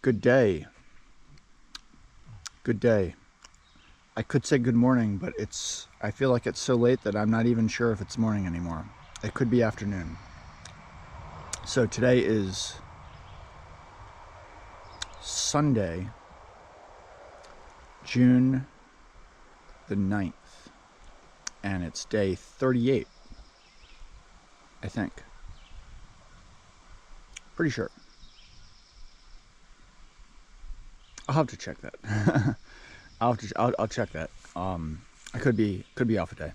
Good day. Good day. I could say good morning, but I feel like it's so late that I'm not even sure if it's morning anymore. It could be afternoon. So today is Sunday, June the 9th, and it's day 38, I think. Pretty sure. I'll have to check that. I'll check that. I could be off a day,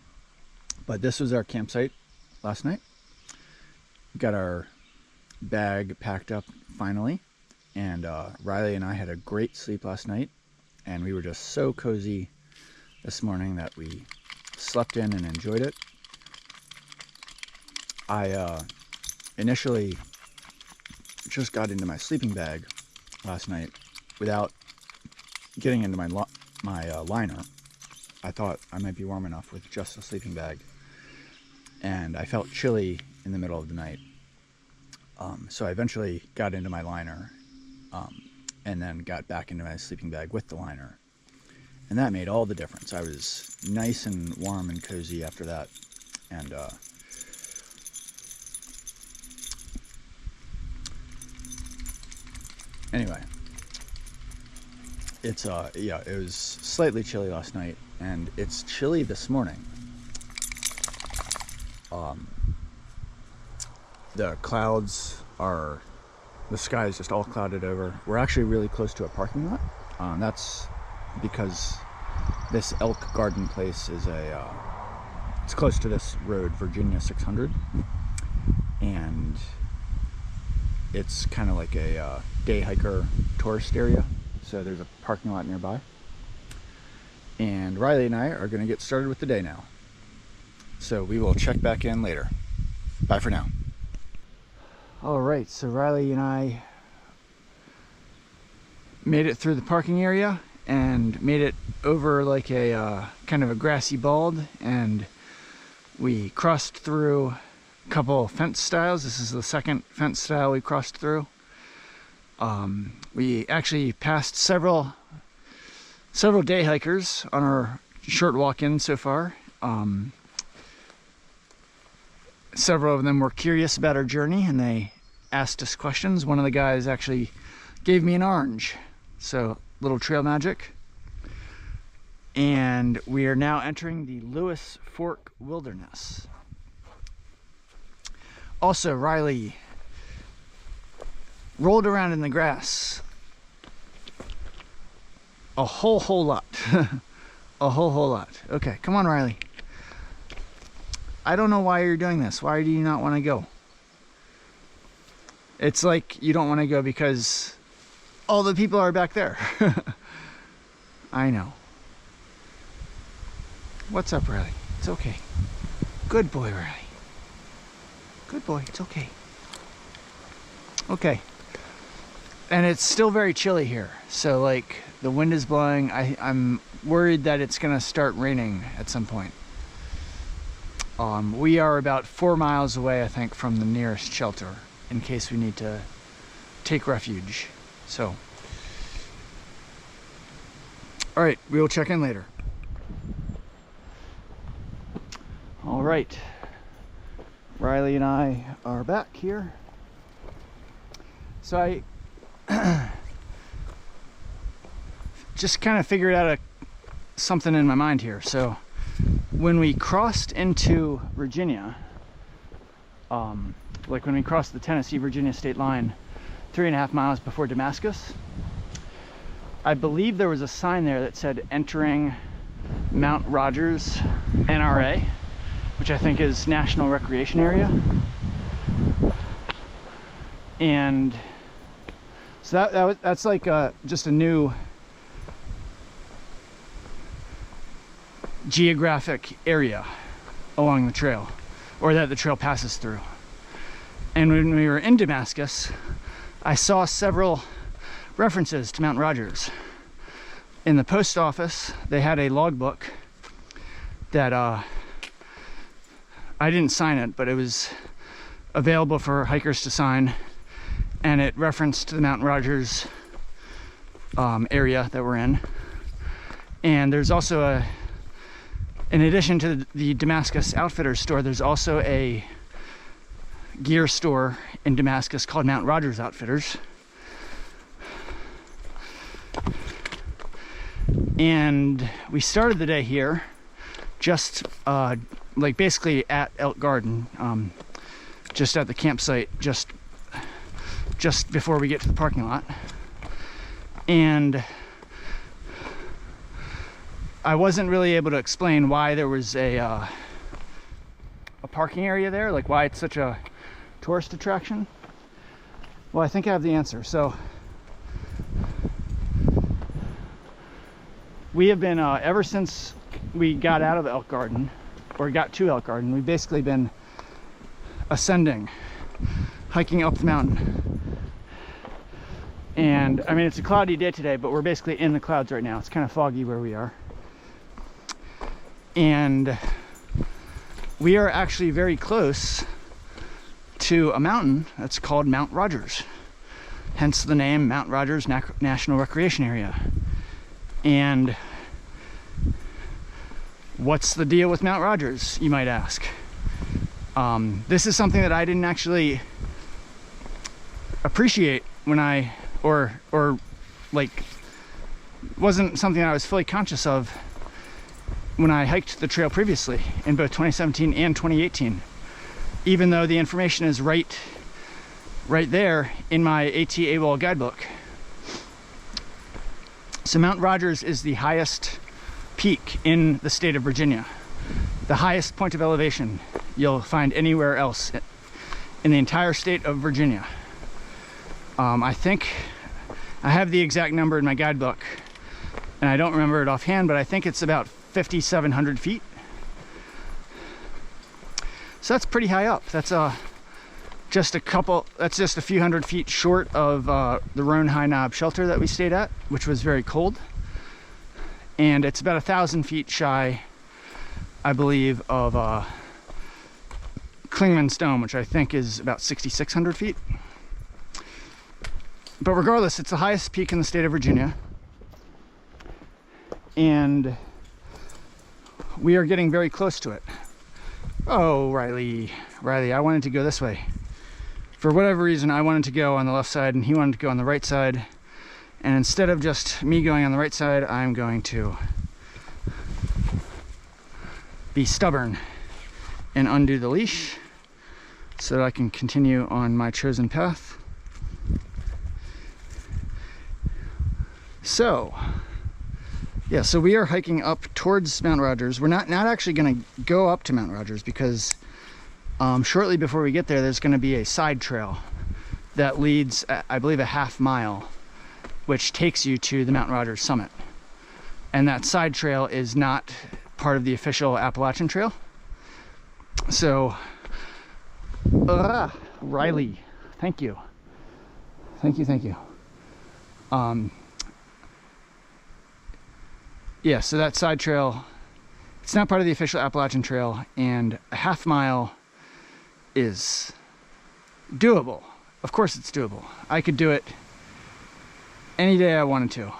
but this was our campsite last night. We got our bag packed up finally, and Riley and I had a great sleep last night, and we were just so cozy this morning that we slept in and enjoyed it. I initially just got into my sleeping bag last night without getting into my liner. I thought I might be warm enough with just a sleeping bag, and I felt chilly in the middle of the night. So I eventually got into my liner, and then got back into my sleeping bag with the liner, and that made all the difference. I was nice and warm and cozy after that, and anyway, it was slightly chilly last night, and it's chilly this morning. The sky is just all clouded over. We're actually really close to a parking lot. That's because this elk garden place is it's close to this road, Virginia 600, and it's kind of like a day hiker tourist area. So there's a parking lot nearby. And Riley and I are going to get started with the day now. So we will check back in later. Bye for now. All right, so Riley and I made it through the parking area and made it over like a kind of a grassy bald, and we crossed through a couple fence styles. This is the second fence style we crossed through. We actually passed several day hikers on our short walk in so far. Several of them were curious about our journey, and they asked us questions. One of the guys actually gave me an orange, so little trail magic. And we are now entering the Lewis Fork Wilderness. Also, Riley rolled around in the grass a whole lot. A whole lot. Okay, come on, Riley. I don't know why you're doing this. Why do you not want to go? It's like you don't want to go because all the people are back there. I know. What's up, Riley? It's okay. Good boy, Riley. Good boy, it's okay. Okay. And it's still very chilly here. So like the wind is blowing. I'm worried that it's gonna start raining at some point. We are about 4 miles away, I think, from the nearest shelter in case we need to take refuge. So, all right, we will check in later. All right, Riley and I are back here. So I just kind of figured out something in my mind here. So when we crossed into Virginia, like when we crossed the Tennessee-Virginia state line 3.5 miles before Damascus, I believe there was a sign there that said entering Mount Rogers NRA, which I think is National Recreation Area. And so that's like just a new geographic area along the trail, or that the trail passes through. And when we were in Damascus, I saw several references to Mount Rogers. In the post office, they had a logbook that I didn't sign it, but it was available for hikers to sign, and it referenced the Mount Rogers area that we're in. And there's also in addition to the Damascus Outfitters store, there's also a gear store in Damascus called Mount Rogers Outfitters. And we started the day here, just like basically at Elk Garden, just at the campsite, just before we get to the parking lot. And I wasn't really able to explain why there was a parking area there, like why it's such a tourist attraction. Well, I think I have the answer. So we have been, ever since we got out of Elk Garden, or got to Elk Garden, we've basically been ascending, hiking up the mountain. And I mean, it's a cloudy day today, but we're basically in the clouds right now. It's kind of foggy where we are. And we are actually very close to a mountain that's called Mount Rogers, hence the name Mount Rogers National Recreation Area. And what's the deal with Mount Rogers, you might ask? This is something that I didn't actually appreciate when I, or like, wasn't something I was fully conscious of when I hiked the trail previously in both 2017 and 2018, even though the information is right there in my AT AWOL guidebook. So Mount Rogers is the highest peak in the state of Virginia, the highest point of elevation you'll find anywhere else in the entire state of Virginia. I think I have the exact number in my guidebook, and I don't remember it offhand, but I think it's about 5,700 feet. So that's pretty high up. That's just a few hundred feet short of the Roan High Knob shelter that we stayed at, which was very cold. And it's about 1,000 feet shy, I believe, of Clingman's Dome, which I think is about 6,600 feet. But regardless, it's the highest peak in the state of Virginia. And we are getting very close to it. Oh, Riley, I wanted to go this way. For whatever reason, I wanted to go on the left side and he wanted to go on the right side. And instead of just me going on the right side, I'm going to be stubborn and undo the leash so that I can continue on my chosen path. So, yeah, so we are hiking up towards Mount Rogers. We're not actually going to go up to Mount Rogers because shortly before we get there, there's going to be a side trail that leads, I believe, a half mile, which takes you to the Mount Rogers summit. And that side trail is not part of the official Appalachian Trail. So, Riley, thank you. Thank you. Yeah, so that side trail, it's not part of the official Appalachian Trail, and a half mile is doable. Of course it's doable. I could do it any day I wanted to.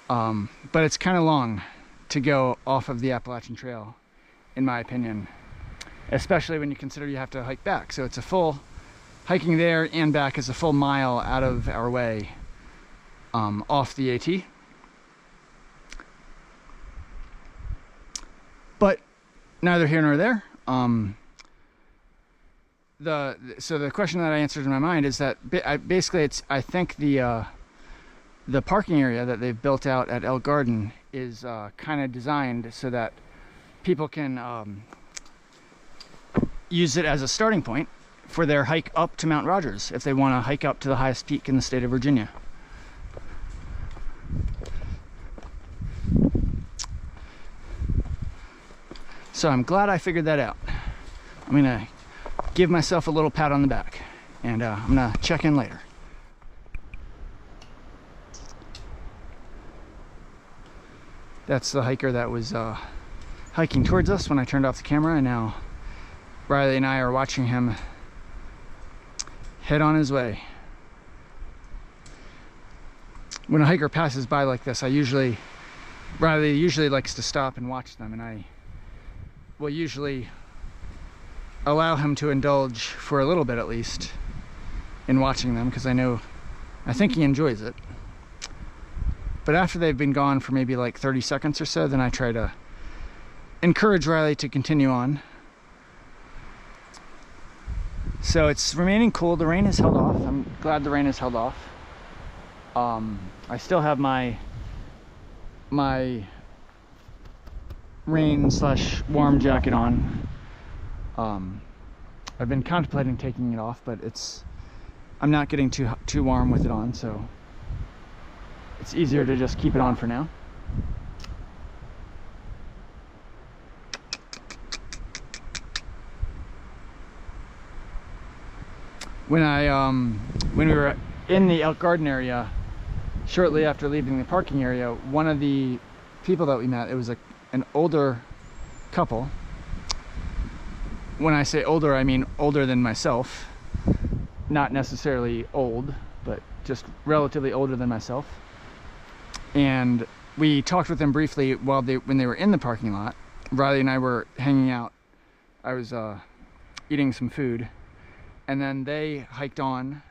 But it's kind of long to go off of the Appalachian Trail, in my opinion, especially when you consider you have to hike back. So it's a full, hiking there and back is a full mile out of our way off the AT. But neither here nor there. So the question that I answered in my mind is that basically I think the parking area that they've built out at Elk Garden is kind of designed so that people can use it as a starting point for their hike up to Mount Rogers if they want to hike up to the highest peak in the state of Virginia. So I'm glad I figured that out. I'm gonna give myself a little pat on the back, and I'm gonna check in later. That's the hiker that was hiking towards us when I turned off the camera, and now Riley and I are watching him head on his way. when a hiker passes by like this, Riley usually likes to stop and watch them, and I will usually allow him to indulge for a little bit at least in watching them, because I think he enjoys it. But after they've been gone for maybe like 30 seconds or so, then I try to encourage Riley to continue on. So it's remaining cool. The rain has held off. I'm glad the rain has held off. I still have my rain/warm jacket on. I've been contemplating taking it off, but I'm not getting too warm with it on, so it's easier to just keep it on for now. When we were in the elk garden area, shortly after leaving the parking area, one of the people that we met, it was an older couple. When I say older, I mean older than myself. Not necessarily old, but just relatively older than myself. And we talked with them briefly when they were in the parking lot. Riley and I were hanging out. I was eating some food, and then they hiked on,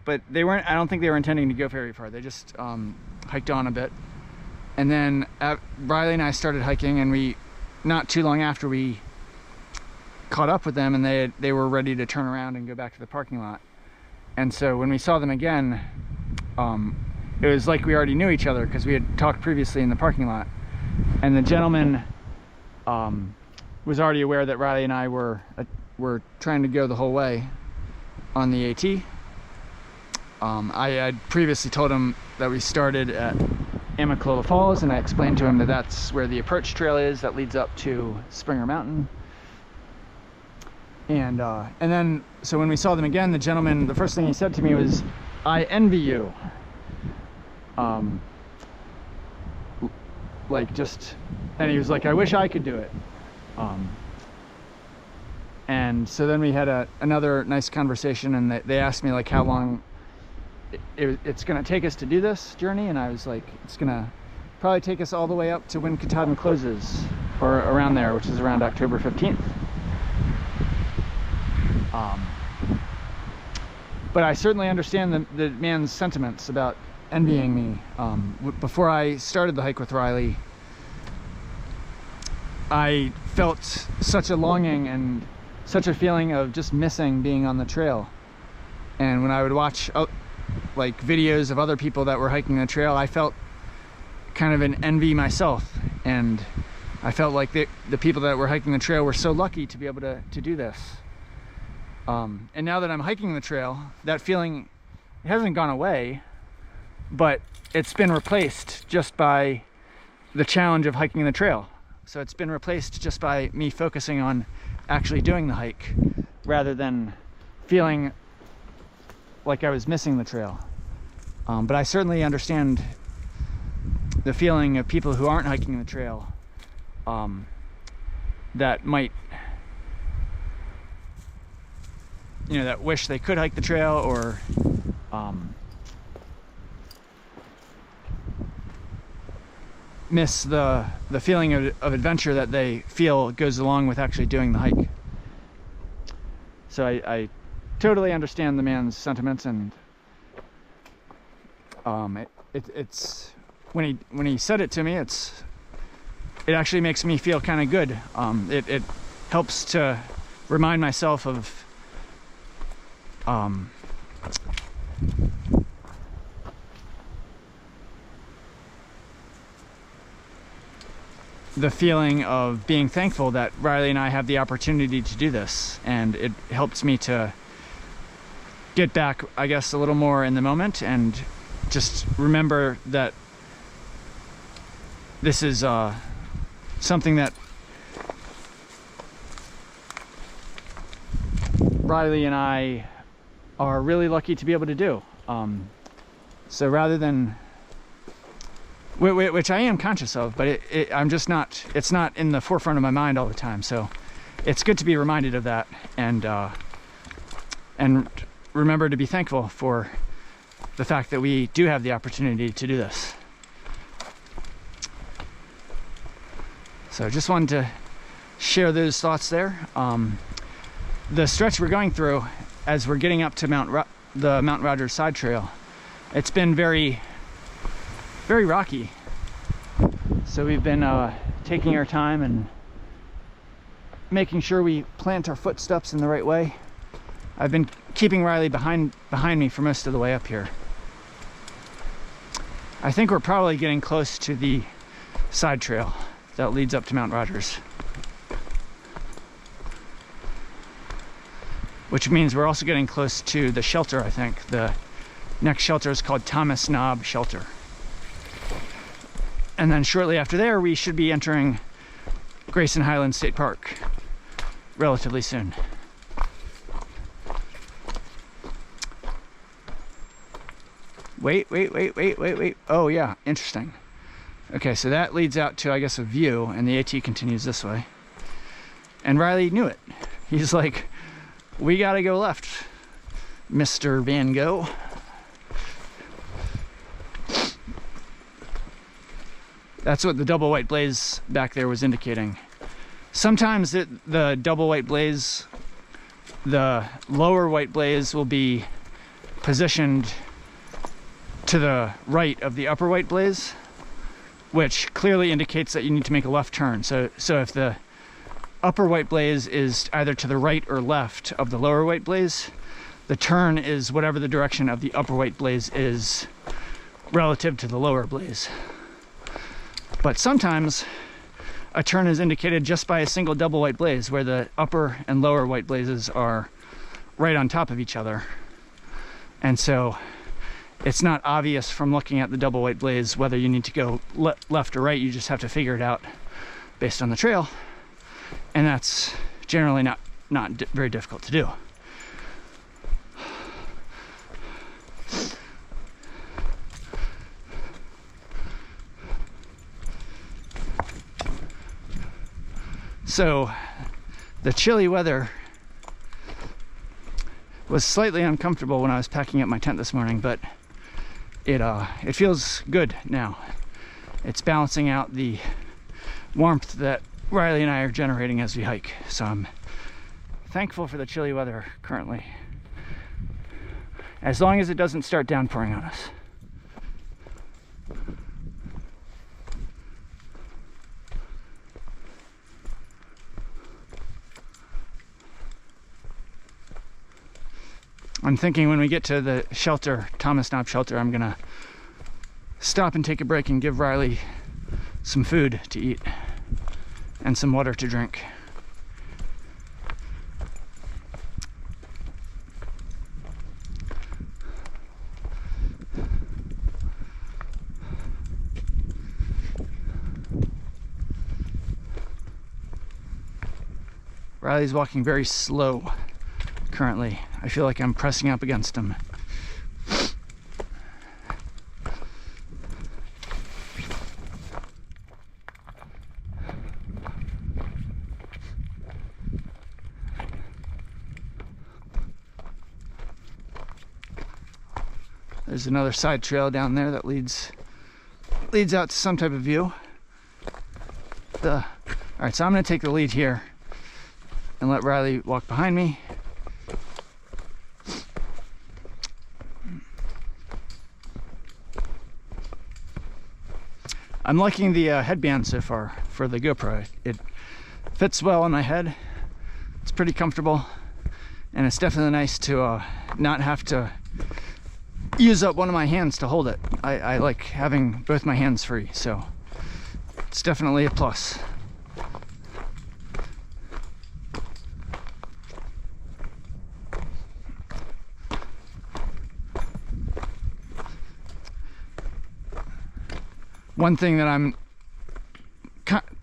but I don't think they were intending to go very far. They just hiked on a bit, and then Riley and I started hiking, and not too long after, we caught up with them, and they were ready to turn around and go back to the parking lot. And so when we saw them again, it was like we already knew each other, because we had talked previously in the parking lot. And the gentleman was already aware that Riley and I were trying to go the whole way on the AT. I had previously told him that we started at Amicalola Falls, and I explained to him that that's where the approach trail is that leads up to Springer Mountain. And then, so when we saw them again, the gentleman, the first thing he said to me was, "I envy you." And he was like, "I wish I could do it." And so then we had another nice conversation, and they asked me like how long it's going to take us to do this journey, and I was like, it's going to probably take us all the way up to when Katahdin closes, or around there, which is around October 15th. But I certainly understand the man's sentiments about envying me. Before I started the hike with Riley, I felt such a longing and such a feeling of just missing being on the trail. And when I would watch like videos of other people that were hiking the trail, I felt kind of an envy myself, and I felt like the people that were hiking the trail were so lucky to be able to do this. And now that I'm hiking the trail, that feeling, it hasn't gone away, but it's been replaced just by the challenge of hiking the trail. So it's been replaced just by me focusing on actually doing the hike, rather than feeling like I was missing the trail. But I certainly understand the feeling of people who aren't hiking the trail, that might, that wish they could hike the trail, or miss the feeling of adventure that they feel goes along with actually doing the hike. So I totally understand the man's sentiments, and it's when he said it to me, it actually makes me feel kind of good. It helps to remind myself of the feeling of being thankful that Riley and I have the opportunity to do this, and it helps me to get back, I guess, a little more in the moment, and just remember that this is something that Riley and I are really lucky to be able to do. So rather than, which I am conscious of, but I'm just not, it's not in the forefront of my mind all the time. So it's good to be reminded of that, and remember to be thankful for the fact that we do have the opportunity to do this. So just wanted to share those thoughts there. The stretch we're going through as we're getting up to the Mount Rogers side trail, it's been very, very rocky. So we've been taking our time and making sure we plant our footsteps in the right way. I've been keeping Riley behind me for most of the way up here. I think we're probably getting close to the side trail that leads up to Mount Rogers, which means we're also getting close to the shelter. I think the next shelter is called Thomas Knob Shelter. And then shortly after there, we should be entering Grayson Highlands State Park relatively soon. Wait. Oh yeah, interesting. Okay, so that leads out to, I guess, a view, and the AT continues this way. And Riley knew it. He's like, we gotta go left, Mr. Van Gogh. That's what the double white blaze back there was indicating. Sometimes the double white blaze, the lower white blaze will be positioned to the right of the upper white blaze, which clearly indicates that you need to make a left turn. So if the upper white blaze is either to the right or left of the lower white blaze, the turn is whatever the direction of the upper white blaze is relative to the lower blaze. But sometimes a turn is indicated just by a single double white blaze, where the upper and lower white blazes are right on top of each other. And so it's not obvious from looking at the double white blaze whether you need to go left or right. You just have to figure it out based on the trail. And that's generally not very difficult to do. So the chilly weather was slightly uncomfortable when I was packing up my tent this morning, but it feels good now. It's balancing out the warmth that Riley and I are generating as we hike. So I'm thankful for the chilly weather currently, as long as it doesn't start downpouring on us. I'm thinking when we get to the shelter, Thomas Knob Shelter, I'm gonna stop and take a break and give Riley some food to eat and some water to drink. Riley's walking very slow currently. I feel like I'm pressing up against him. There's another side trail down there that leads out to some type of view. All right, so I'm gonna take the lead here and let Riley walk behind me. I'm liking the headband so far for the GoPro. It fits well on my head. It's pretty comfortable, and it's definitely nice to not have to use up one of my hands to hold it. I like having both my hands free, so it's definitely a plus. One thing that I'm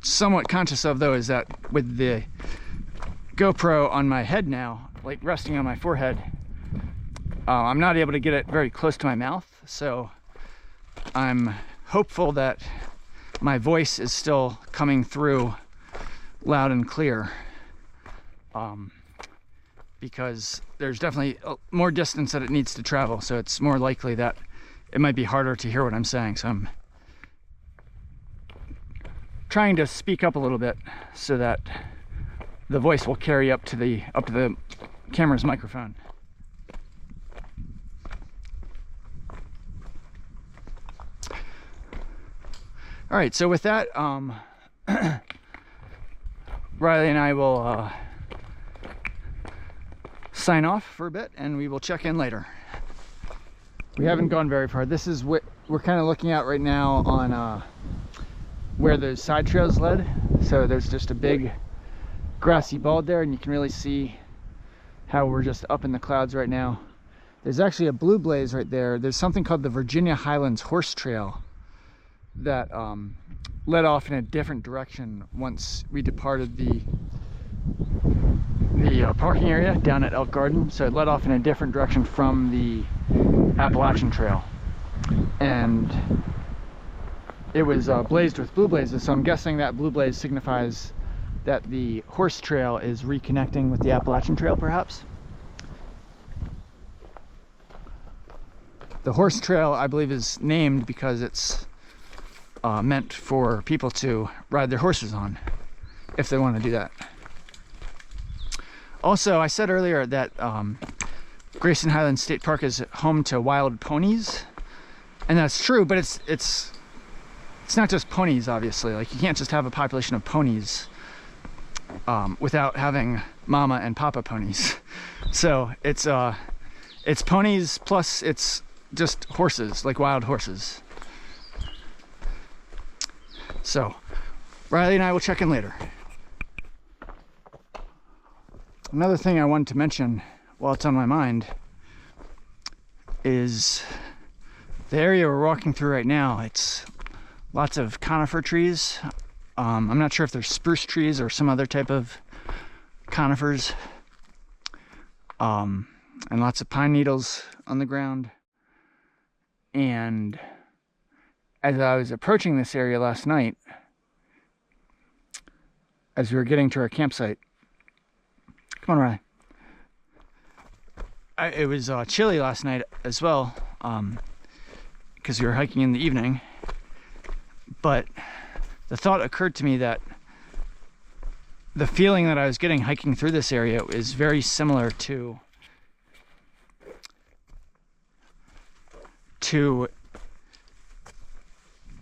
somewhat conscious of, though, is that with the GoPro on my head now, like resting on my forehead, I'm not able to get it very close to my mouth, so I'm hopeful that my voice is still coming through loud and clear. because there's definitely more distance that it needs to travel, so it's more likely that it might be harder to hear what I'm saying. So I'm trying to speak up a little bit so that the voice will carry up to the camera's microphone. All right, so with that, Riley and I will sign off for a bit, and we will check in later. We haven't gone very far. This is what we're kind of looking at right now on where those side trails led. So there's just a big grassy bald there, and you can really see how we're just up in the clouds right now. There's actually a blue blaze right there. There's something called the Virginia Highlands Horse Trail that led off in a different direction once we departed the parking area down at Elk Garden. So it led off in a different direction from the Appalachian Trail, and it was blazed with blue blazes. So I'm guessing that blue blaze signifies that the horse trail is reconnecting with the Appalachian Trail, perhaps. The horse trail, I believe, is named because it's meant for people to ride their horses on if they want to do that. Also, I said earlier that Grayson Highlands State Park is home to wild ponies, and that's true, but it's not just ponies, obviously. Like, you can't just have a population of ponies without having mama and papa ponies. So it's ponies plus it's just horses, like wild horses. So Riley and I will check in later. Another thing I wanted to mention while it's on my mind is the area we're walking through right now. It's lots of conifer trees. I'm not sure if they're spruce trees or some other type of conifers. And lots of pine needles on the ground. And as I was approaching this area last night, as we were getting to our campsite, come on, Riley. It was chilly last night as well, because we were hiking in the evening. But the thought occurred to me that the feeling that I was getting hiking through this area is very similar to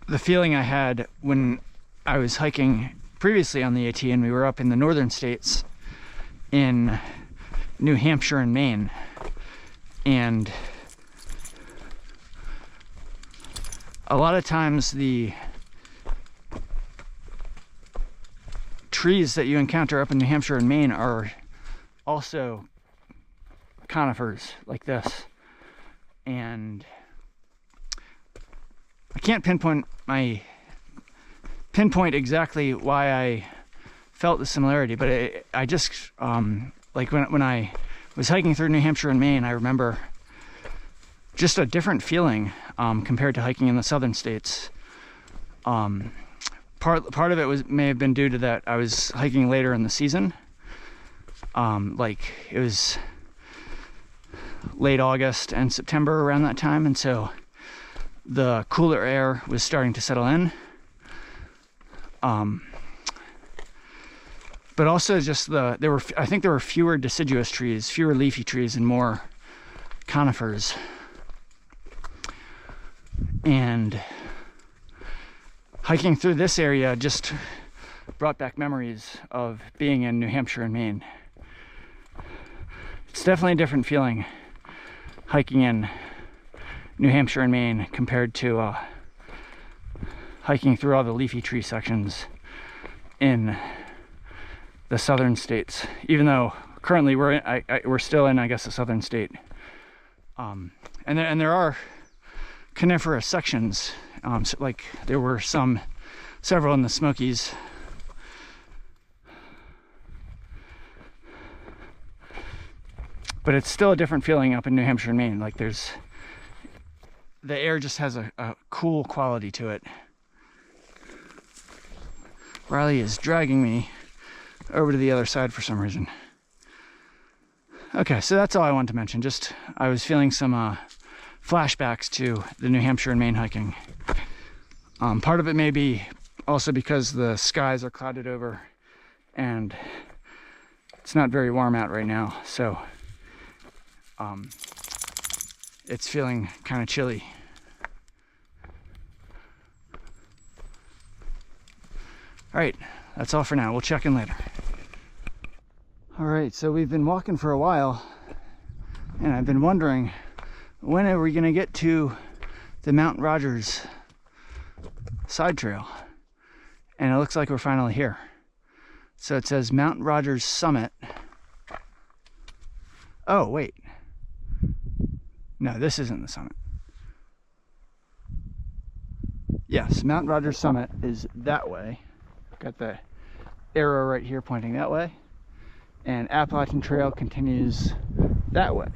the feeling I had when I was hiking previously on the AT, and we were up in the northern states in New Hampshire and Maine. And a lot of times the trees that you encounter up in New Hampshire and Maine are also conifers like this. And I can't pinpoint exactly why I felt the similarity, but I just like when I was hiking through New Hampshire and Maine, I remember just a different feeling compared to hiking in the southern states. Part of it may have been due to that I was hiking later in the season. Like, it was late August and September around that time, and so the cooler air was starting to settle in. But also just I think there were fewer deciduous trees, fewer leafy trees, and more conifers. And hiking through this area just brought back memories of being in New Hampshire and Maine. It's definitely a different feeling hiking in New Hampshire and Maine compared to hiking through all the leafy tree sections in the southern states, even though currently we're still in, I guess, a southern state. And there are coniferous sections, so like there were several in the Smokies. But it's still a different feeling up in New Hampshire and Maine. Like, the air just has a cool quality to it. Riley is dragging me over to the other side for some reason. Okay, so that's all I wanted to mention. Just I was feeling some flashbacks to the New Hampshire and Maine hiking. Part of it may be also because the skies are clouded over and it's not very warm out right now, so it's feeling kind of chilly. All right, that's all for now. We'll check in later. All right, so we've been walking for a while, and I've been wondering, when are we gonna get to the Mount Rogers side trail? And it looks like we're finally here. So it says Mount Rogers Summit. Oh, wait. No, this isn't the summit. Yes, Mount Rogers Summit is that way. Got the arrow right here pointing that way. And Appalachian Trail continues that way.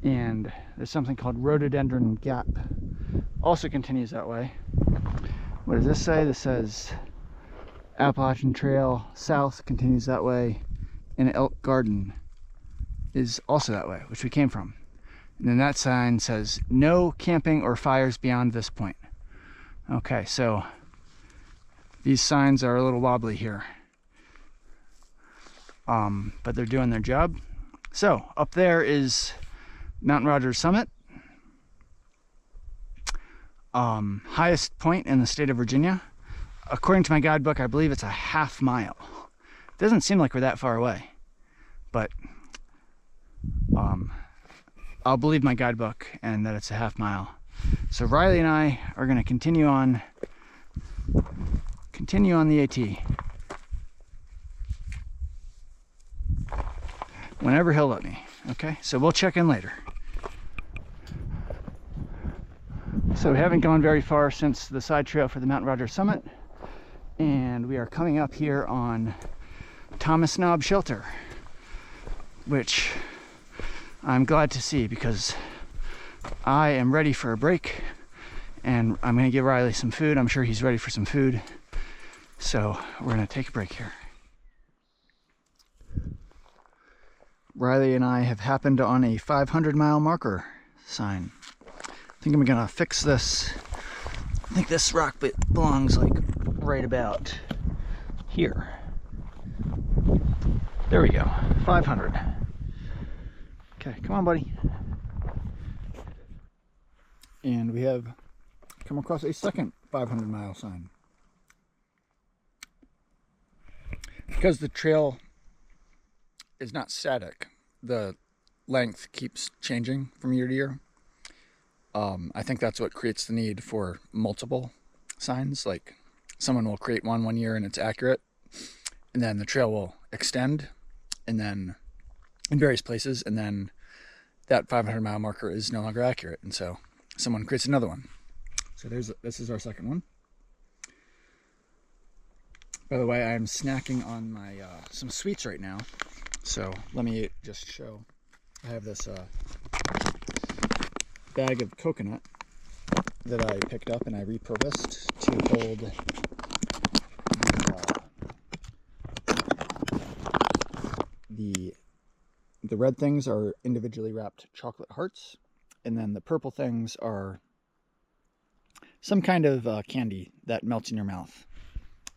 And there's something called Rhododendron Gap. Also continues that way. What does this say? This says Appalachian Trail South continues that way. And Elk Garden is also that way, which we came from. And then that sign says no camping or fires beyond this point. Okay, so these signs are a little wobbly here. But they're doing their job. So up there is Mount Rogers Summit, highest point in the state of Virginia. According to my guidebook, I believe it's a half mile. It doesn't seem like we're that far away, but I'll believe my guidebook and that it's a half mile. So Riley and I are going to continue on the AT. Whenever he'll let me. Okay, so we'll check in later. So we haven't gone very far since the side trail for the Mount Rogers Summit, and we are coming up here on Thomas Knob Shelter, which I'm glad to see because I am ready for a break, and I'm going to give Riley some food. I'm sure he's ready for some food, so we're going to take a break here. Riley and I have happened on a 500-mile marker sign. I think I'm gonna fix this. I think this rock belongs like right about here. There we go, 500. Okay, come on, buddy. And we have come across a second 500-mile sign. Because the trail is not static, the length keeps changing from year to year. I think that's what creates the need for multiple signs. Like someone will create one year and it's accurate, and then the trail will extend, and then in various places, and then that 500-mile marker is no longer accurate, and so someone creates another one. So this is our second one. By the way, I am snacking on my some sweets right now. So let me just show. I have this bag of coconut that I picked up and I repurposed to hold the red things are individually wrapped chocolate hearts, and then the purple things are some kind of candy that melts in your mouth.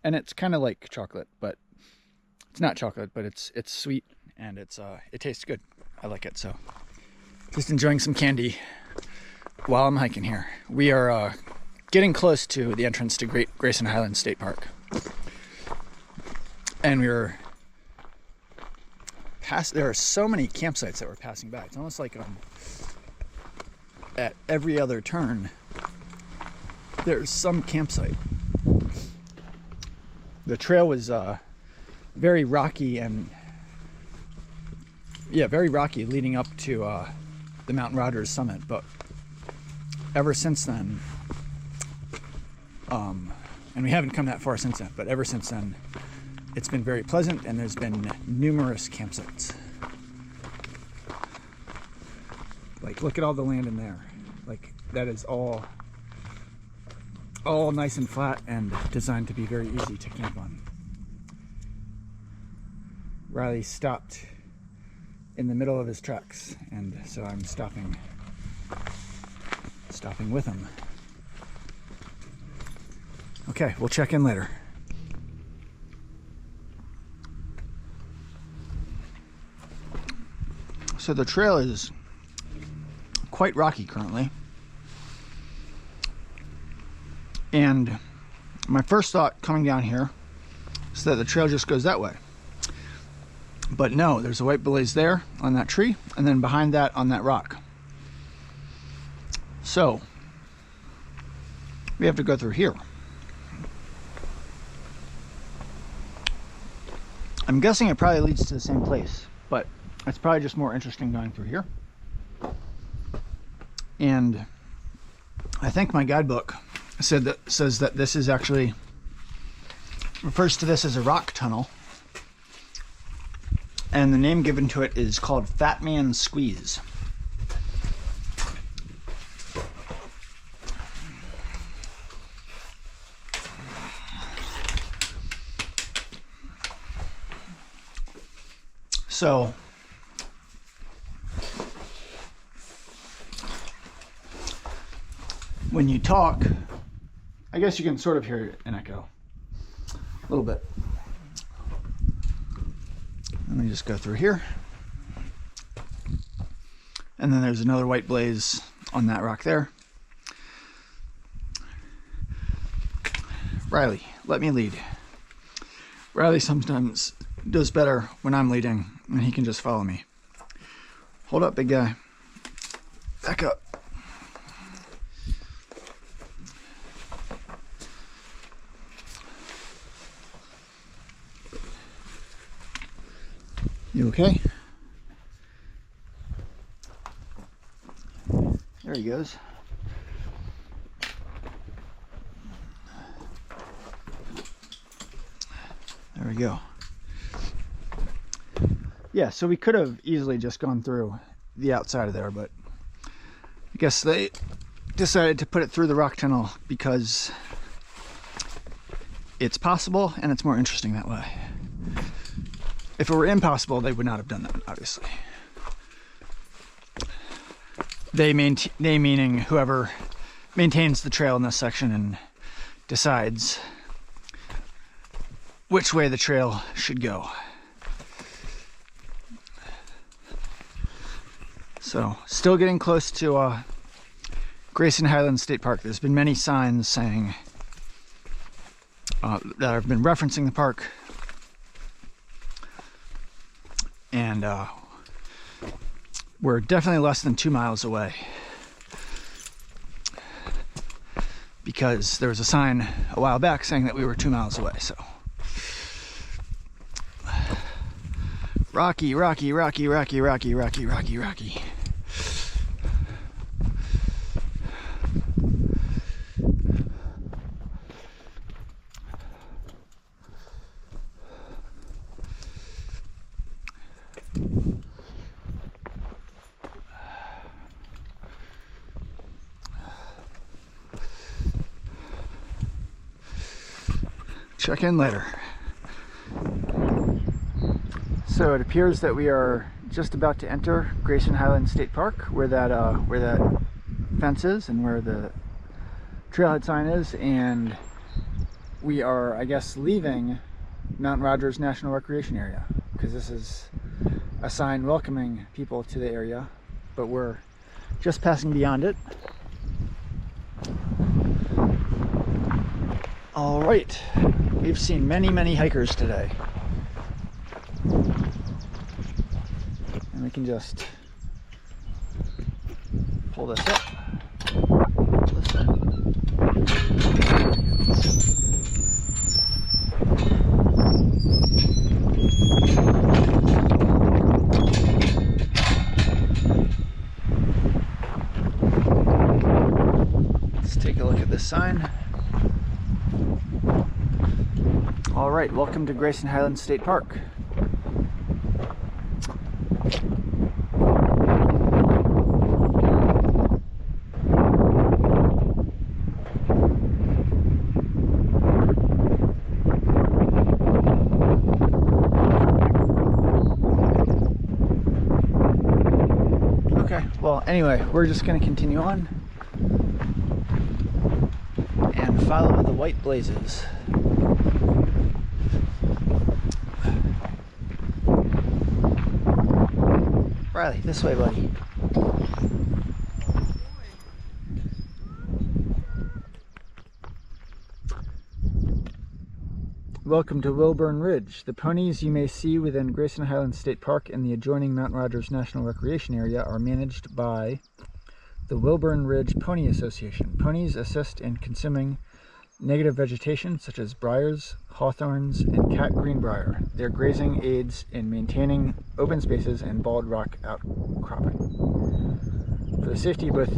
And it's kind of like chocolate, but it's not chocolate, but it's sweet, and it tastes good. I like it. So just enjoying some candy while I'm hiking here. We are getting close to the entrance to Grayson Highlands State Park, and we're there are so many campsites that we're passing by. It's almost like at every other turn there's some campsite. The trail was very rocky and very rocky leading up to the Mount Rogers summit, but ever since then, and we haven't come that far since then, but ever since then it's been very pleasant, and there's been numerous campsites. Like, look at all the land in there. Like, that is all nice and flat and designed to be very easy to camp on. Riley stopped in the middle of his tracks, and so I'm stopping with him. Okay, we'll check in later. So the trail is quite rocky currently, and my first thought coming down here is that the trail just goes that way. But no, there's a white blaze there on that tree, and then behind that on that rock. So we have to go through here. I'm guessing it probably leads to the same place, but it's probably just more interesting going through here. And I think my guidebook says that this is actually refers to this as a rock tunnel, and the name given to it is called Fat Man Squeeze. So when you talk, I guess you can sort of hear an echo a little bit. Let me just go through here. And then there's another white blaze on that rock there. Riley, let me lead. Riley sometimes does better when I'm leading, and he can just follow me. Hold up, big guy. Back up. You okay? There he goes. There we go. Yeah, so we could have easily just gone through the outside of there, but I guess they decided to put it through the rock tunnel because it's possible and it's more interesting that way. If it were impossible, they would not have done that, obviously. They meaning whoever maintains the trail in this section and decides which way the trail should go. So, still getting close to Grayson Highlands State Park. There's been many signs saying that have been referencing the park. And we're definitely less than 2 miles away, because there was a sign a while back saying that we were 2 miles away. So rocky, rocky, rocky, rocky, rocky, rocky, rocky, rocky. Check in later. So it appears that we are just about to enter Grayson Highlands State Park, where that fence is and where the trailhead sign is, and we are, I guess, leaving Mount Rogers National Recreation Area, because this is a sign welcoming people to the area, but we're just passing beyond it. All right. We've seen many, many hikers today. And we can just pull this up. Let's take a look at this sign. All right, welcome to Grayson Highlands State Park. Anyway, we're just going to continue on and follow the white blazes. Riley, this way, buddy. Welcome to Wilburn Ridge. The ponies you may see within Grayson Highlands State Park and the adjoining Mount Rogers National Recreation Area are managed by the Wilburn Ridge Pony Association. Ponies assist in consuming native vegetation such as briars, hawthorns, and cat greenbrier. Their grazing aids in maintaining open spaces and bald rock outcropping. For the safety of both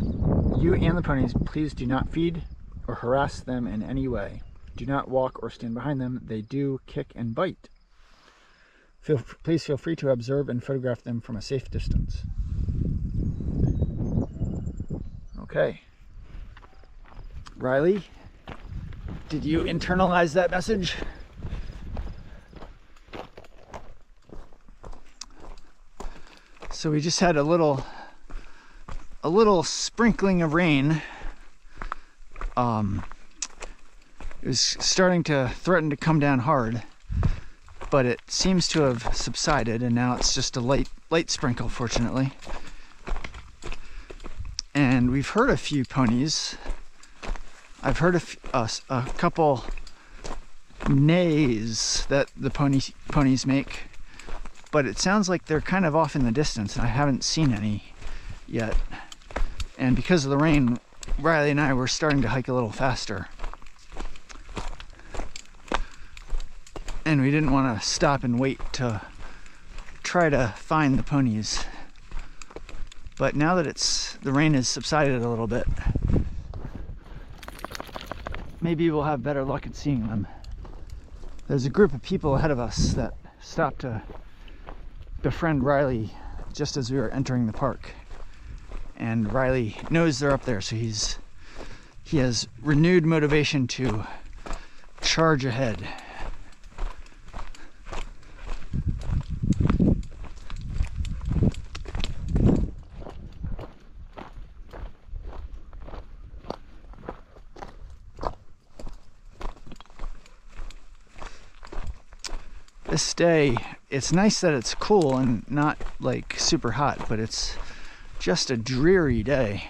you and the ponies, please do not feed or harass them in any way. Do not walk or stand behind them. They do kick and bite. Please feel free to observe and photograph them from a safe distance. Okay. Riley, did you internalize that message? So we just had a little sprinkling of rain. It was starting to threaten to come down hard, but it seems to have subsided, and now it's just a light sprinkle, fortunately. And we've heard a few ponies. I've heard a couple neighs that the ponies make, but it sounds like they're kind of off in the distance. I haven't seen any yet. And because of the rain, Riley and I were starting to hike a little faster. And we didn't want to stop and wait to try to find the ponies. But now that the rain has subsided a little bit, maybe we'll have better luck at seeing them. There's a group of people ahead of us that stopped to befriend Riley just as we were entering the park. And Riley knows they're up there, so he has renewed motivation to charge ahead. This day, it's nice that it's cool and not like super hot, but it's just a dreary day.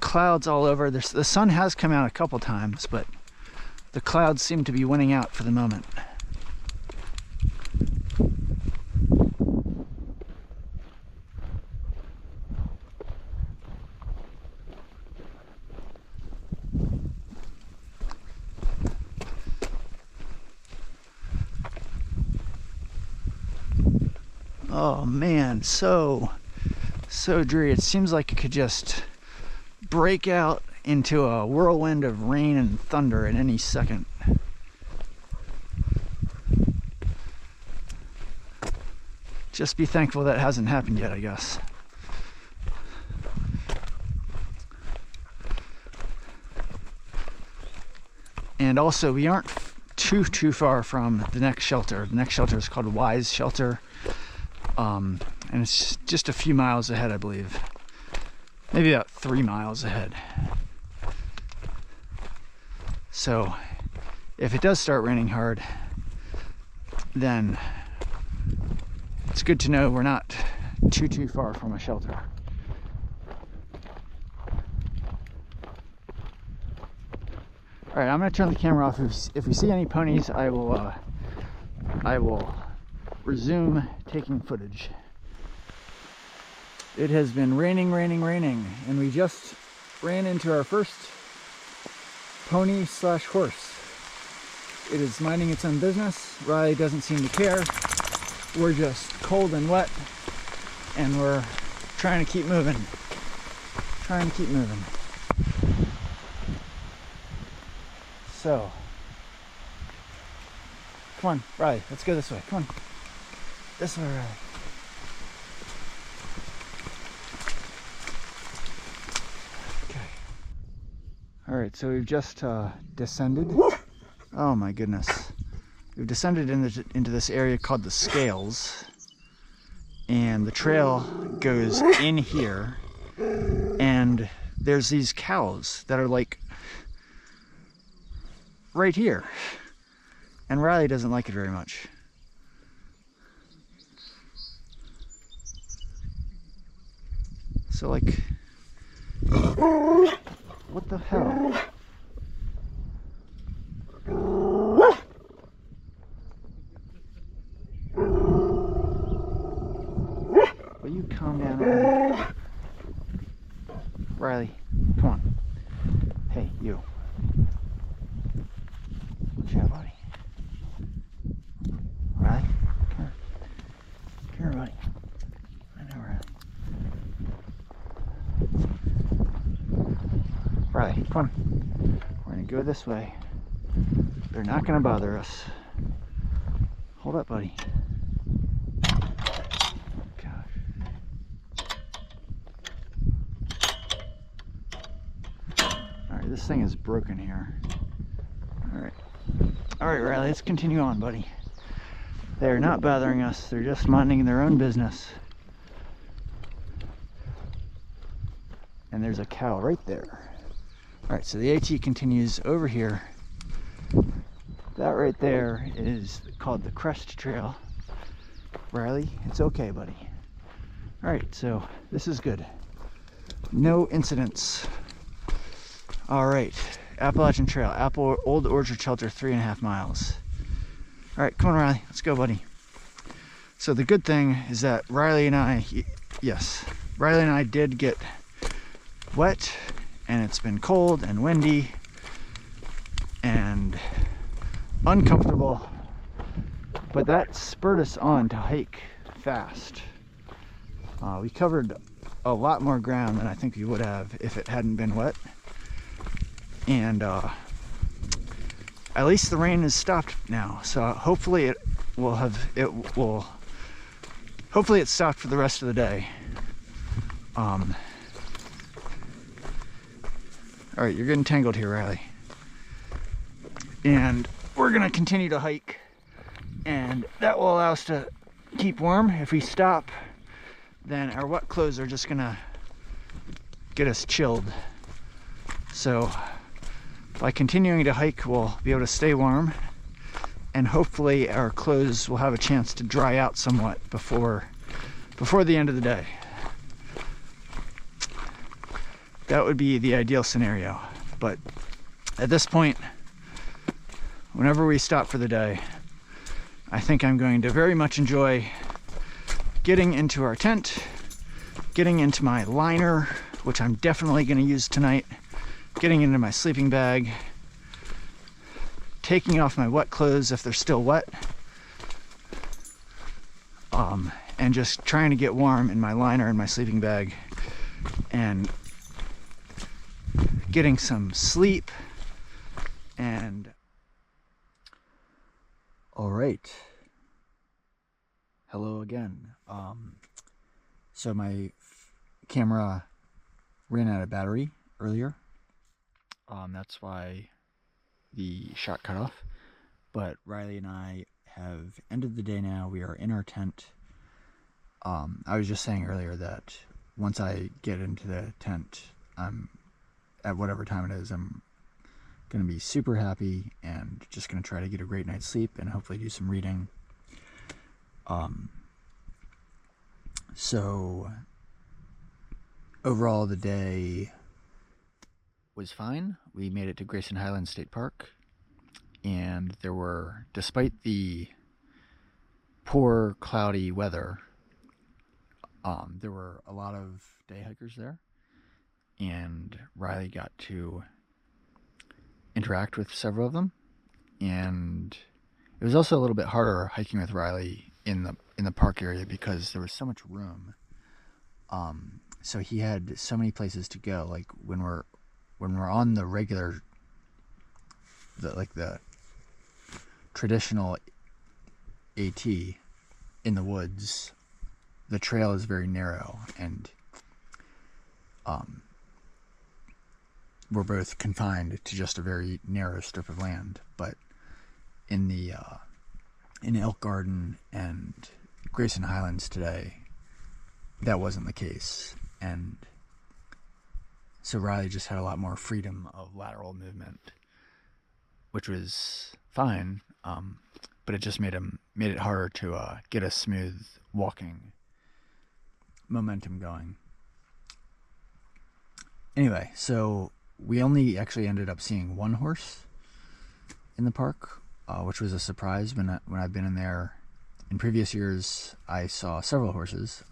Clouds all over. The sun has come out a couple times, but the clouds seem to be winning out for the moment. Oh man, so dreary. It seems like it could just break out into a whirlwind of rain and thunder at any second. Just be thankful that hasn't happened yet, I guess. And also, we aren't too far from the next shelter. The next shelter is called Wise Shelter. And it's just a few miles ahead, I believe. Maybe about 3 miles ahead. So, if it does start raining hard, then it's good to know we're not too far from a shelter. Alright, I'm going to turn the camera off. If we see any ponies, I will resume taking footage. It has been raining, and we just ran into our first pony/horse. It is minding its own business. Riley doesn't seem to care. We're just cold and wet, and we're trying to keep moving. So, come on, Riley, let's go this way. Come on. This way, Riley. Okay. Alright, so we've just descended. Oh my goodness. We've descended into this area called the Scales. and the trail goes in here, and there's these cows that are like right here, and Riley doesn't like it very much. So like, what the hell? Will you calm down already? Riley, come on. Hey, you. Watch out, buddy. Riley, come here. Come here, buddy. I know, Riley. Riley, come on. We're gonna go this way. They're not gonna bother us. Hold up, buddy. This thing is broken here. Alright, Riley, let's continue on, buddy. They're not bothering us, they're just minding their own business. And there's a cow right there. Alright, so the AT continues over here. That right there is called the Crest Trail. Riley, it's okay, buddy. Alright, so this is good. No incidents. All right, Appalachian Trail, Old Orchard Shelter, 3.5 miles. All right, come on, Riley, let's go, buddy. So the good thing is that Riley and I did get wet, and it's been cold and windy and uncomfortable, but that spurred us on to hike fast. We covered a lot more ground than I think we would have if it hadn't been wet. And at least the rain has stopped now, so hopefully hopefully it's stopped for the rest of the day. All right, you're getting tangled here, Riley, and we're gonna continue to hike, and that will allow us to keep warm. If we stop, then our wet clothes are just gonna get us chilled. So by continuing to hike, we'll be able to stay warm, and hopefully our clothes will have a chance to dry out somewhat before the end of the day. That would be the ideal scenario, but at this point, whenever we stop for the day, I think I'm going to very much enjoy getting into our tent, getting into my liner, which I'm definitely going to use tonight, getting into my sleeping bag, taking off my wet clothes if they're still wet, and just trying to get warm in my liner and my sleeping bag, and getting some sleep. And all right, hello again. So my camera ran out of battery earlier. That's why the shot cut off. But Riley and I have ended the day now. We are in our tent. I was just saying earlier that once I get into the tent, at whatever time it is, I'm going to be super happy and just going to try to get a great night's sleep and hopefully do some reading. So overall, the day was fine. We made it to Grayson Highlands State Park, and there were, despite the poor cloudy weather, there were a lot of day hikers there, and Riley got to interact with several of them. And it was also a little bit harder hiking with Riley in the park area because there was so much room. So he had so many places to go. Like when we're on the regular, the traditional AT in the woods, the trail is very narrow, and we're both confined to just a very narrow strip of land. But in Elk Garden and Grayson Highlands today, that wasn't the case. And so Riley just had a lot more freedom of lateral movement, which was fine, but it just made it harder to get a smooth walking momentum going. Anyway, so we only actually ended up seeing one horse in the park, which was a surprise. When I've been in there in previous years, I saw several horses.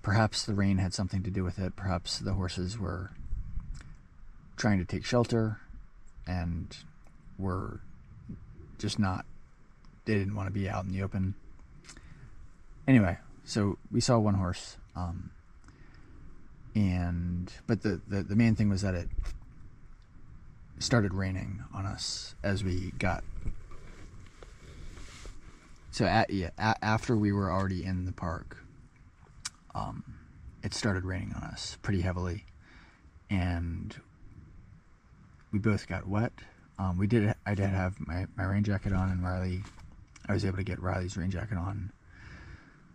Perhaps the rain had something to do with it. Perhaps the horses were trying to take shelter and were just they didn't want to be out in the open. Anyway, so we saw one horse, but the main thing was that it started raining on us as we got. So after we were already in the park, it started raining on us pretty heavily, and we both got wet. I did have my rain jacket on, and I was able to get Riley's rain jacket on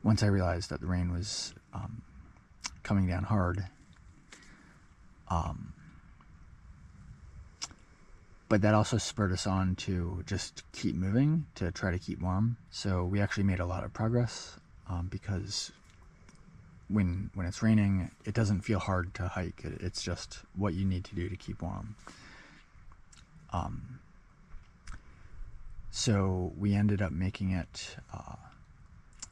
once I realized that the rain was coming down hard. But that also spurred us on to just keep moving, to try to keep warm. So we actually made a lot of progress, because when it's raining, it doesn't feel hard to hike. It's just what you need to do to keep warm. So we ended up making it,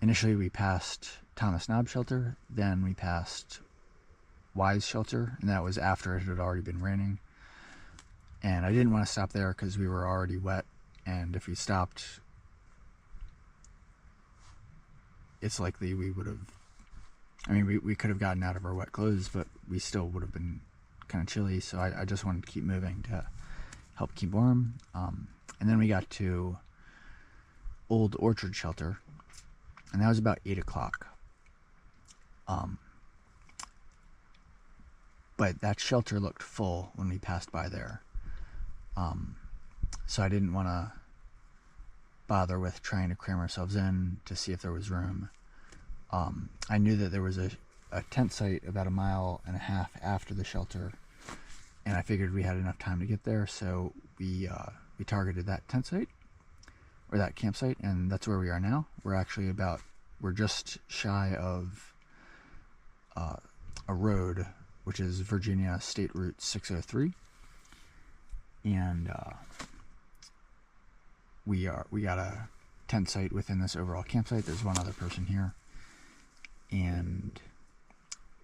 initially we passed Thomas Knob Shelter, then we passed Wise Shelter, and that was after it had already been raining. And I didn't want to stop there because we were already wet, and if we stopped, it's likely we would have, we could have gotten out of our wet clothes, but we still would have been kind of chilly, so I just wanted to keep moving to help keep warm. And then we got to Old Orchard Shelter, and that was about 8 o'clock. But that shelter looked full when we passed by there. So I didn't want to bother with trying to cram ourselves in to see if there was room. I knew that there was a tent site about 1.5 miles after the shelter, and I figured we had enough time to get there, so we targeted that tent site, or that campsite, and that's where we are now. We're just shy of a road, which is Virginia State Route 603, and we got a tent site within this overall campsite. There's one other person here, and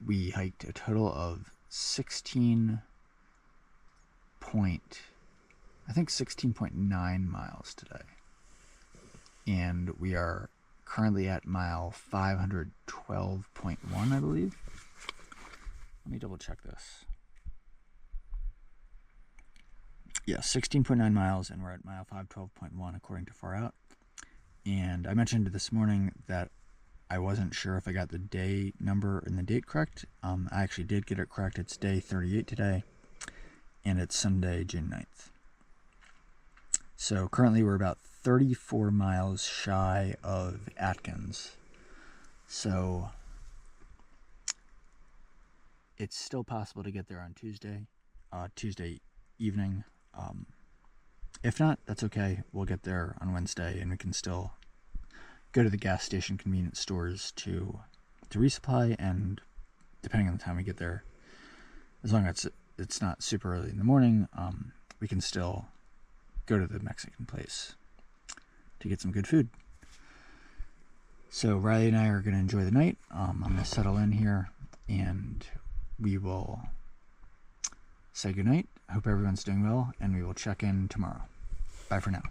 we hiked a total of 16.9 miles today, and we are currently at mile 512.1, I believe. Let me double check this. Yeah, 16.9 miles, and we're at mile 512.1 according to Far Out. And I mentioned this morning that I wasn't sure if I got the day number and the date correct. I actually did get it correct. It's day 38 today, and it's Sunday, June 9th. So currently we're about 34 miles shy of Atkins. So it's still possible to get there on Tuesday evening. If not, that's okay. We'll get there on Wednesday, and we can still go to the gas station convenience stores to resupply, and depending on the time we get there, as long as it's not super early in the morning, we can still go to the Mexican place to get some good food. So Riley and I are going to enjoy the night. I'm going to settle in here, and we will say goodnight. I hope everyone's doing well, and we will check in tomorrow. Bye for now.